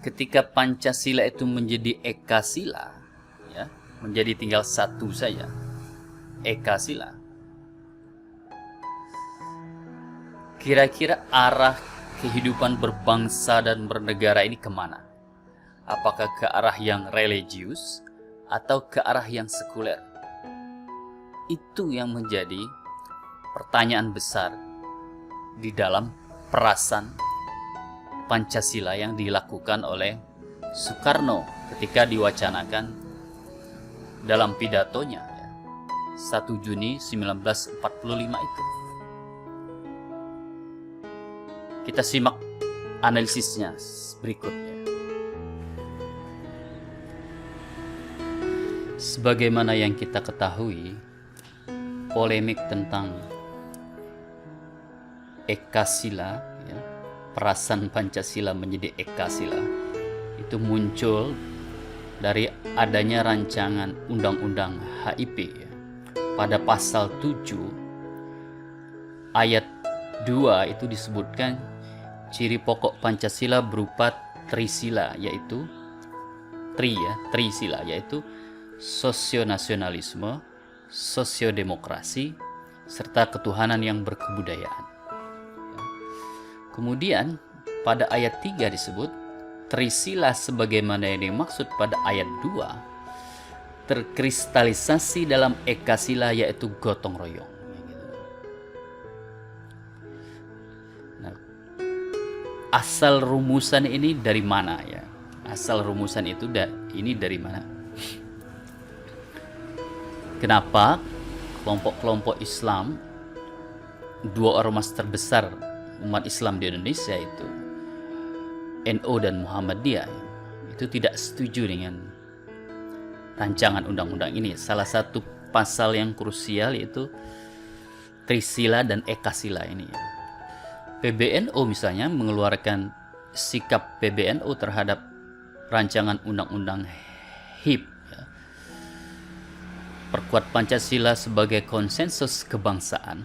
ketika Pancasila itu menjadi Ekasila, ya, menjadi tinggal satu saja, Ekasila. Kira-kira arah kehidupan berbangsa dan bernegara ini kemana? Apakah ke arah yang religius atau ke arah yang sekuler? Itu yang menjadi pertanyaan besar di dalam perasan Pancasila yang dilakukan oleh Soekarno ketika diwacanakan dalam pidatonya 1 Juni 1945 itu. Kita simak analisisnya berikutnya. Sebagaimana yang kita ketahui, polemik tentang Ekasila, ya, perasan Pancasila menjadi Ekasila, itu muncul dari adanya rancangan Undang-Undang HIP, ya. Pada pasal 7 ayat 2 itu disebutkan ciri pokok Pancasila berupa trisila, yaitu trisila, yaitu sosionasionalisme, sosiodemokrasi, serta ketuhanan yang berkebudayaan. Kemudian pada ayat 3 disebut trisila sebagaimana yang dimaksud pada ayat 2 terkristalisasi dalam Ekasila, yaitu gotong royong. Nah, asal rumusan ini dari mana, ya? Asal rumusan itu ini dari mana? Kenapa kelompok-kelompok Islam, dua ormas terbesar umat Islam di Indonesia itu NU dan Muhammadiyah itu tidak setuju dengan rancangan undang-undang ini? Salah satu pasal yang krusial yaitu trisila dan Ekasila ini. PBNU misalnya mengeluarkan sikap PBNU terhadap rancangan undang-undang HIP, ya. Perkuat Pancasila sebagai konsensus kebangsaan.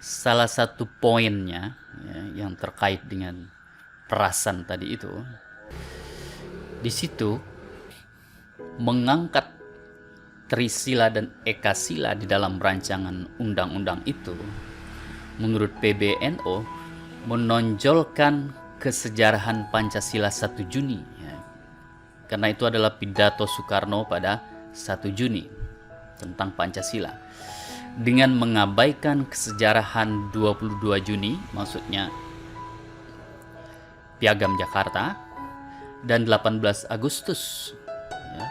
Salah satu poinnya, ya, yang terkait dengan perasan tadi itu, di situ mengangkat trisila dan Ekasila di dalam rancangan undang-undang itu, menurut PBNU menonjolkan kesejarahan Pancasila 1 Juni, ya. Karena itu adalah pidato Soekarno pada 1 Juni tentang Pancasila. Dengan mengabaikan kesejarahan 22 Juni, maksudnya Piagam Jakarta, dan 18 Agustus, ya,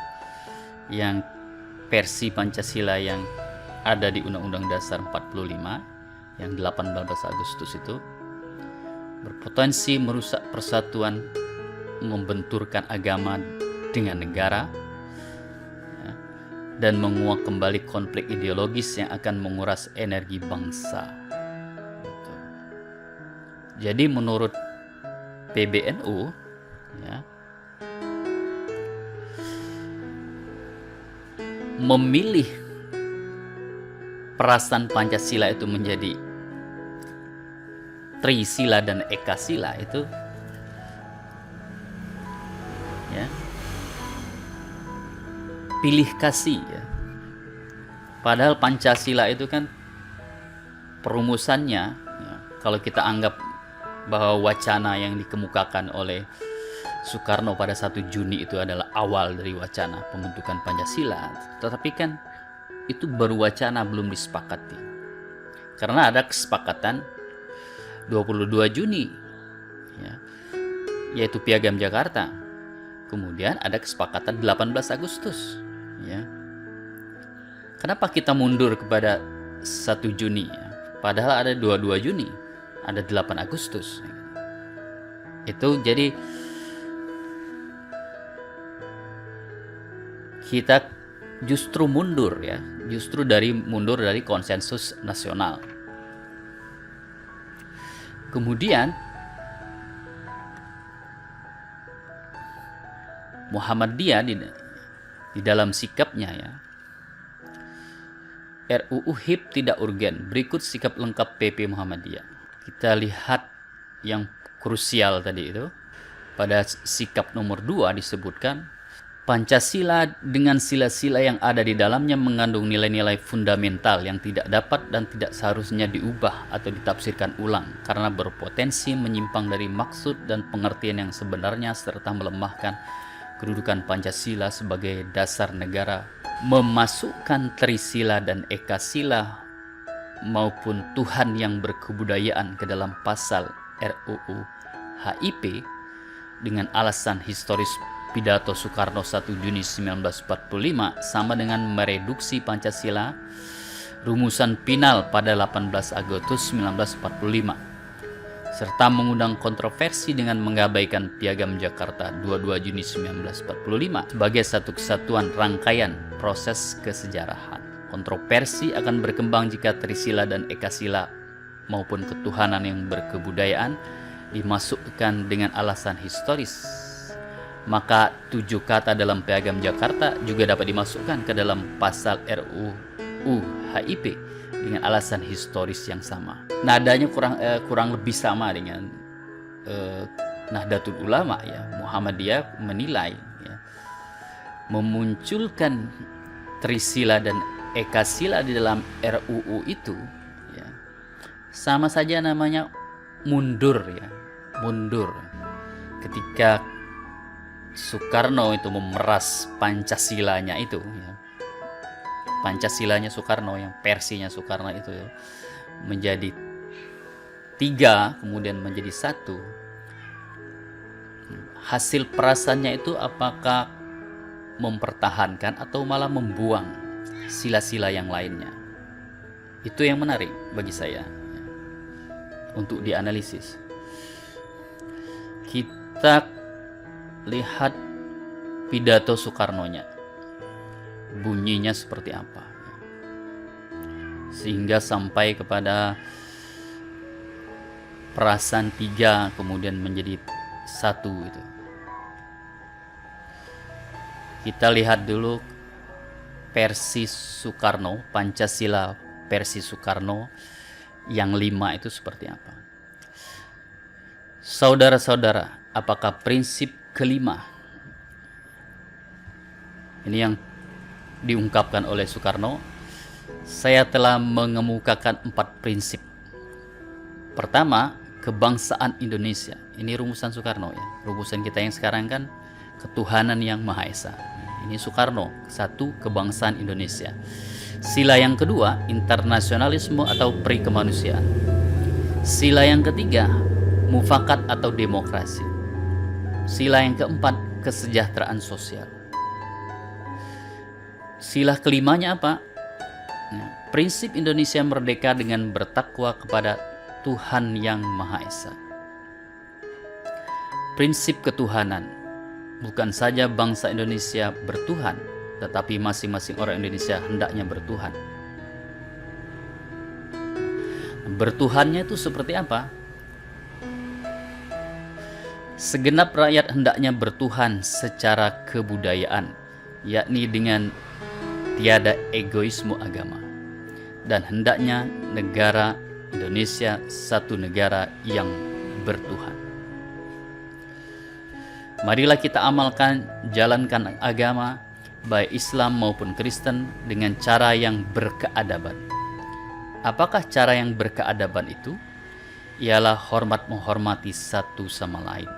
yang versi Pancasila yang ada di Undang-Undang Dasar 45, yang 18 Agustus itu berpotensi merusak persatuan, membenturkan agama dengan negara, ya, dan menguak kembali konflik ideologis yang akan menguras energi bangsa. Jadi menurut PBNU, ya, memilih perasan Pancasila itu menjadi trisila dan Ekasila itu, ya, pilih kasih, ya. Padahal Pancasila itu kan perumusannya, ya, kalau kita anggap bahwa wacana yang dikemukakan oleh Soekarno pada 1 Juni itu adalah awal dari wacana pembentukan Pancasila, tetapi kan itu baru wacana, belum disepakati. Karena ada kesepakatan 22 Juni, ya, yaitu Piagam Jakarta. Kemudian ada kesepakatan 18 Agustus, ya. Kenapa kita mundur kepada 1 Juni, ya? Padahal ada 22 Juni, ada 8 Agustus. Itu jadi kita justru mundur, ya, mundur dari konsensus nasional. Kemudian Muhammadiyah di dalam sikapnya, ya, RUU HIP tidak urgen. Berikut sikap lengkap PP Muhammadiyah. Kita lihat yang krusial tadi itu. Pada sikap nomor 2 disebutkan, Pancasila dengan sila-sila yang ada di dalamnya mengandung nilai-nilai fundamental yang tidak dapat dan tidak seharusnya diubah atau ditafsirkan ulang karena berpotensi menyimpang dari maksud dan pengertian yang sebenarnya serta melemahkan kedudukan Pancasila sebagai dasar negara, memasukkan Trisila dan Ekasila maupun Tuhan yang berkebudayaan ke dalam pasal RUU HIP dengan alasan historis pidato Soekarno 1 Juni 1945 sama dengan mereduksi Pancasila rumusan final pada 18 Agustus 1945 serta mengundang kontroversi dengan mengabaikan Piagam Jakarta 22 Juni 1945 sebagai satu kesatuan rangkaian proses kesejarahan. Kontroversi akan berkembang jika Trisila dan Ekasila maupun ketuhanan yang berkebudayaan dimasukkan dengan alasan historis. Maka 7 kata dalam Piagam Jakarta juga dapat dimasukkan ke dalam pasal RUU HIP dengan alasan historis yang sama. Nadanya kurang lebih sama dengan Nahdlatul Ulama ya. Muhammadiyah menilai ya, memunculkan Trisila dan Ekasila di dalam RUU itu ya, sama saja namanya mundur ya, mundur ketika Soekarno itu memeras Pancasilanya itu ya. Pancasilanya Soekarno yang versinya Soekarno itu ya, menjadi 3 kemudian menjadi 1. Hasil perasannya itu apakah mempertahankan atau malah membuang sila-sila yang lainnya? Itu yang menarik bagi saya ya, untuk dianalisis. Kita lihat pidato Soekarno-nya, bunyinya seperti apa, sehingga sampai kepada perasan 3 kemudian menjadi 1 itu. Kita lihat dulu versi Soekarno, Pancasila versi Soekarno yang 5 itu seperti apa. Saudara-saudara, apakah prinsip kelima ini yang diungkapkan oleh Soekarno? Saya telah mengemukakan 4 prinsip. Pertama, kebangsaan Indonesia. Ini rumusan Soekarno ya. Rumusan kita yang sekarang kan ketuhanan yang Maha Esa. Ini Soekarno, 1, kebangsaan Indonesia. Sila yang kedua, internasionalisme atau perikemanusiaan. Sila yang ketiga, mufakat atau demokrasi. Sila yang keempat, kesejahteraan sosial. Sila kelimanya apa? Nah, prinsip Indonesia merdeka dengan bertakwa kepada Tuhan yang Maha Esa. Prinsip ketuhanan, bukan saja bangsa Indonesia bertuhan, tetapi masing-masing orang Indonesia hendaknya bertuhan. Bertuhannya itu seperti apa? Segenap rakyat hendaknya bertuhan secara kebudayaan, yakni dengan tiada egoisme agama. Dan hendaknya negara Indonesia satu negara yang bertuhan. Marilah kita amalkan, jalankan agama, baik Islam maupun Kristen, dengan cara yang berkeadaban. Apakah cara yang berkeadaban itu? Ialah hormat menghormati satu sama lain.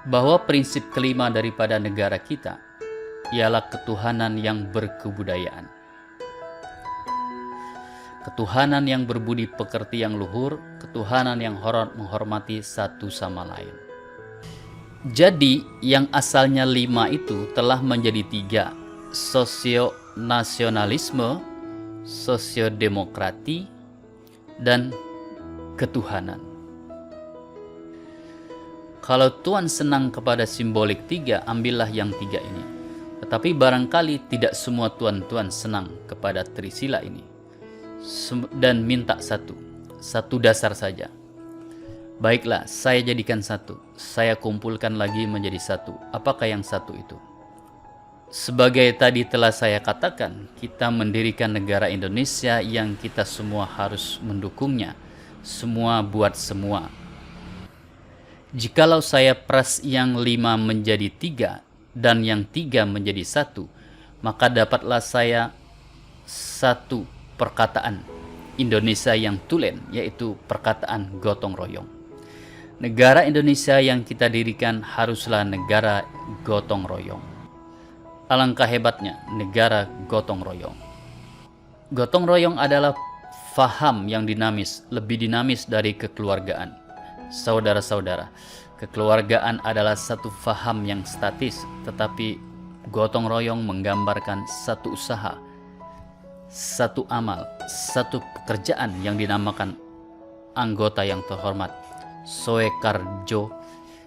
Bahwa prinsip kelima daripada negara kita ialah ketuhanan yang berkebudayaan. Ketuhanan yang berbudi pekerti yang luhur, ketuhanan yang hormat menghormati satu sama lain. Jadi yang asalnya 5 itu telah menjadi 3, sosio-nasionalisme, sosiodemokrati, dan ketuhanan. Kalau Tuhan senang kepada simbolik 3, ambillah yang 3 ini. Tetapi barangkali tidak semua tuan-tuan senang kepada Trisila ini. Dan minta satu dasar saja. Baiklah, saya jadikan 1. Saya kumpulkan lagi menjadi 1. Apakah yang 1 itu? Sebagai tadi telah saya katakan, kita mendirikan negara Indonesia yang kita semua harus mendukungnya. Semua buat semua. Jikalau saya peras yang 5 menjadi 3 dan yang 3 menjadi 1, maka dapatlah saya satu perkataan Indonesia yang tulen, yaitu perkataan gotong royong. Negara Indonesia yang kita dirikan haruslah negara gotong royong. Alangkah hebatnya negara gotong royong. Gotong royong adalah faham yang dinamis, lebih dinamis dari kekeluargaan. Saudara-saudara, kekeluargaan adalah satu faham yang statis, tetapi gotong royong menggambarkan satu usaha, satu amal, satu pekerjaan yang dinamakan anggota yang terhormat. Soe karjo,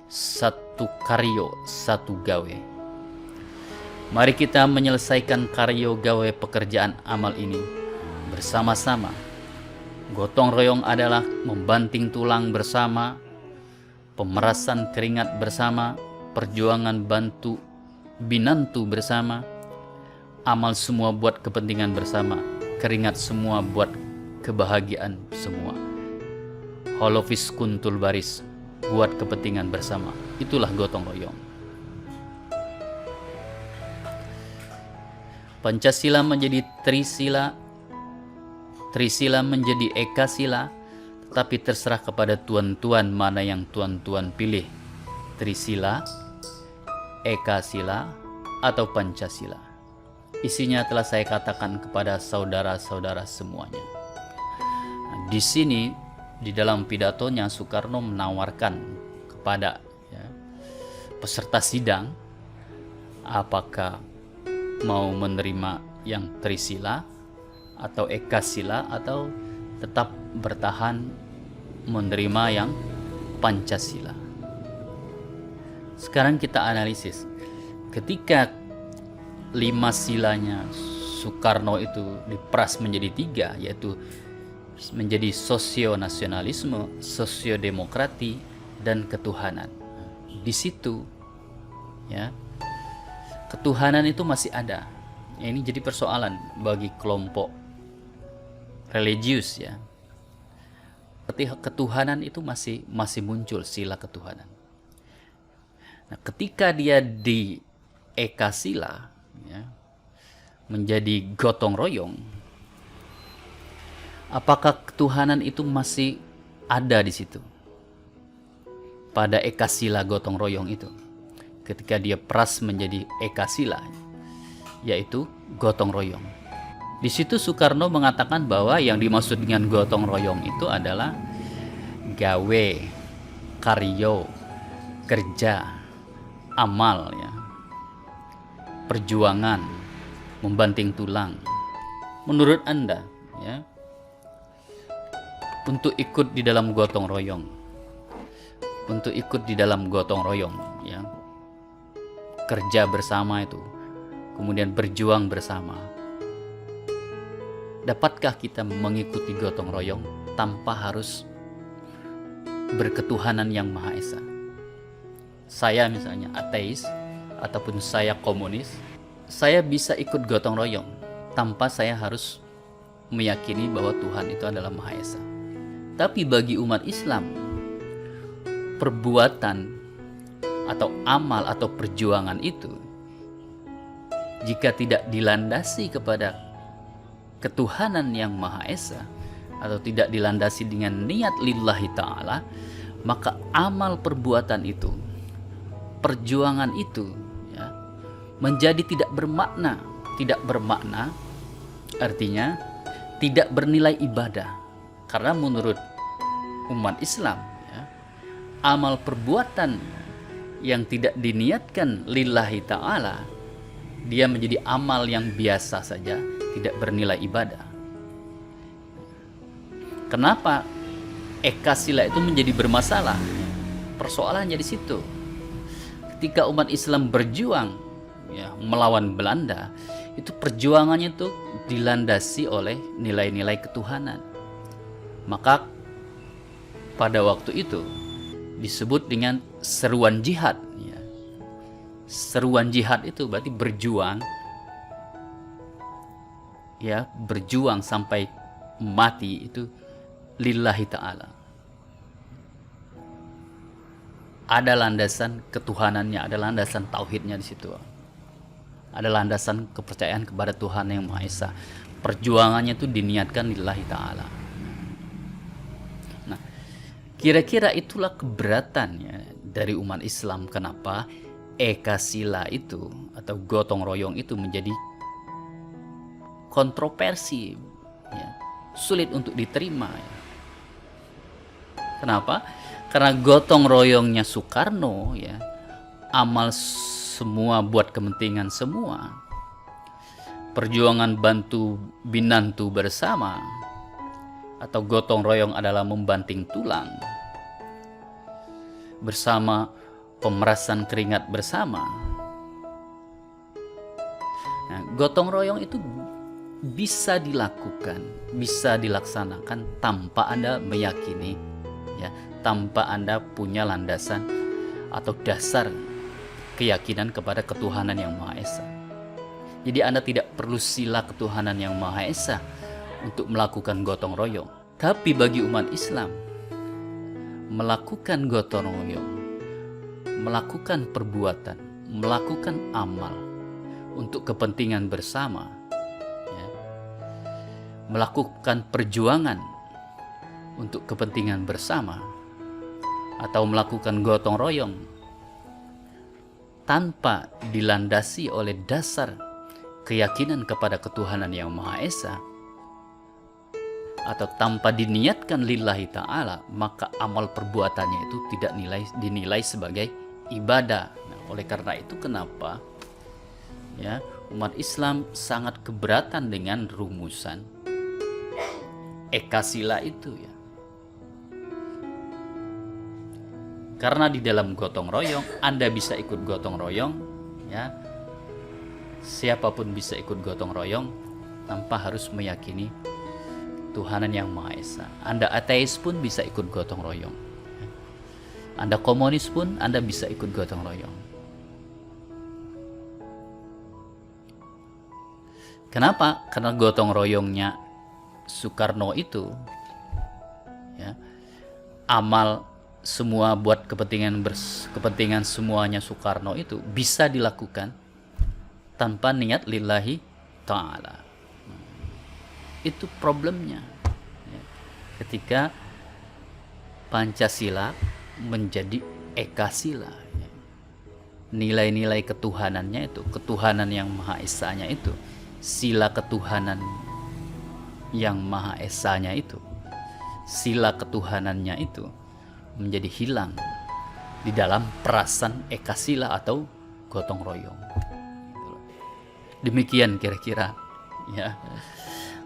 satu karyo, satu gawe. Mari kita menyelesaikan karyo gawe pekerjaan amal ini bersama-sama. Gotong royong adalah membanting tulang bersama, pemerasan keringat bersama, perjuangan bantu binantu bersama, amal semua buat kepentingan bersama, keringat semua buat kebahagiaan semua. Holofis kuntul baris, buat kepentingan bersama. Itulah gotong royong. Pancasila menjadi Trisila, Trisila menjadi Ekasila, tetapi terserah kepada tuan-tuan mana yang tuan-tuan pilih, Trisila, Ekasila, atau Pancasila. Isinya telah saya katakan kepada saudara-saudara semuanya. Nah, di sini, di dalam pidatonya, Soekarno menawarkan kepada peserta sidang apakah mau menerima yang Trisila atau Ekasila, atau tetap bertahan menerima yang Pancasila. Sekarang kita analisis. Ketika 5 silanya Soekarno itu diperas menjadi 3, yaitu menjadi sosionasionalisme, sosiodemokrati, dan ketuhanan. Di situ ketuhanan itu masih ada. Ini jadi persoalan bagi kelompok religius ketuhanan itu masih muncul, sila ketuhanan. Nah, ketika dia di Ekasila menjadi gotong royong, apakah ketuhanan itu masih ada di situ pada Ekasila gotong royong itu? Ketika dia peras menjadi Ekasila, yaitu gotong royong. Di situ Soekarno mengatakan bahwa yang dimaksud dengan gotong royong itu adalah gawe, karyo, kerja, amal, perjuangan, membanting tulang. Menurut Anda, untuk ikut di dalam gotong royong, kerja bersama itu, kemudian berjuang bersama. Dapatkah kita mengikuti gotong royong tanpa harus berketuhanan yang Maha Esa? Saya misalnya ateis ataupun saya komunis, saya bisa ikut gotong royong tanpa saya harus meyakini bahwa Tuhan itu adalah Maha Esa. Tapi bagi umat Islam, perbuatan atau amal atau perjuangan itu, jika tidak dilandasi kepada ketuhanan yang Maha Esa atau tidak dilandasi dengan niat lillahi ta'ala, maka amal perbuatan itu, perjuangan itu menjadi tidak bermakna. Tidak bermakna artinya tidak bernilai ibadah. Karena menurut umat Islam, amal perbuatan yang tidak diniatkan lillahi ta'ala, dia menjadi amal yang biasa saja, tidak bernilai ibadah. Kenapa Ekasila itu menjadi bermasalah? Persoalannya di situ. Ketika umat Islam berjuang melawan Belanda, itu perjuangannya itu dilandasi oleh nilai-nilai ketuhanan. Maka pada waktu itu disebut dengan seruan jihad. Seruan jihad itu berarti berjuang, berjuang sampai mati itu lillahi ta'ala. ada landasan ketuhanannya, ada landasan tauhidnya di situ. Ada landasan kepercayaan kepada Tuhan yang Maha Esa. Perjuangannya itu diniatkan lillahi ta'ala. Nah, kira-kira itulah keberatannya dari umat Islam. Kenapa Eka Sila itu atau gotong royong itu menjadi kontroversi, ya, sulit untuk diterima, ya. Kenapa? Karena gotong royongnya Soekarno, ya, amal semua buat kepentingan semua, perjuangan bantu binantu bersama, atau gotong royong adalah membanting tulang bersama, pemerasan keringat bersama. Nah, gotong royong itu bisa dilakukan, bisa dilaksanakan tanpa Anda meyakini, ya, tanpa Anda punya landasan atau dasar keyakinan kepada ketuhanan yang Maha Esa. Jadi Anda tidak perlu sila ketuhanan yang Maha Esa untuk melakukan gotong royong. Tapi bagi umat Islam, melakukan gotong royong, melakukan perbuatan, melakukan amal untuk kepentingan bersama, ya, melakukan perjuangan untuk kepentingan bersama, atau melakukan gotong royong tanpa dilandasi oleh dasar keyakinan kepada ketuhanan yang Maha Esa, atau tanpa diniatkan lillahi ta'ala, maka amal perbuatannya itu tidak dinilai sebagai ibadah. Nah, oleh karena itu kenapa, ya, umat Islam sangat keberatan dengan rumusan Eka Sila itu, ya. Karena di dalam gotong royong, Anda bisa ikut gotong royong, ya. Siapapun bisa ikut gotong royong tanpa harus meyakini Tuhanan yang Maha Esa. Anda ateis pun bisa ikut gotong royong. Anda komunis pun Anda bisa ikut gotong royong. Kenapa? Karena gotong royongnya Soekarno itu, ya, amal semua buat kepentingan semuanya Soekarno itu bisa dilakukan tanpa niat lillahi ta'ala. Itu problemnya, ya, ketika Pancasila menjadi Eka Sila, ya. Nilai-nilai ketuhanannya itu, ketuhanan yang Maha Esanya itu, sila ketuhanan yang Maha Esanya itu, sila ketuhanannya itu menjadi hilang di dalam perasan Eka Sila atau gotong royong. Demikian kira-kira, ya,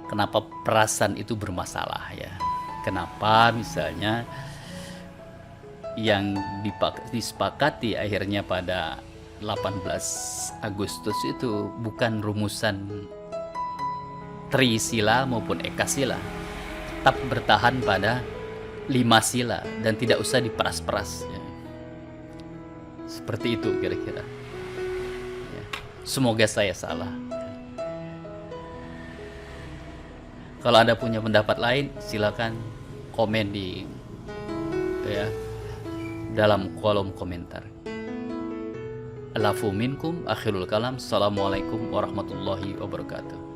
kenapa perasan itu bermasalah, ya. Kenapa misalnya yang disepakati akhirnya pada 18 Agustus itu bukan rumusan Trisila maupun Eka Sila, tetap bertahan pada 5 sila dan tidak usah diperas-peras, ya. Seperti itu kira-kira, ya. Semoga saya salah. Kalau Anda punya pendapat lain, silakan komen di, ya, dalam kolom komentar. Alafu minkum, akhirul kalam. Assalamualaikum warahmatullahi wabarakatuh.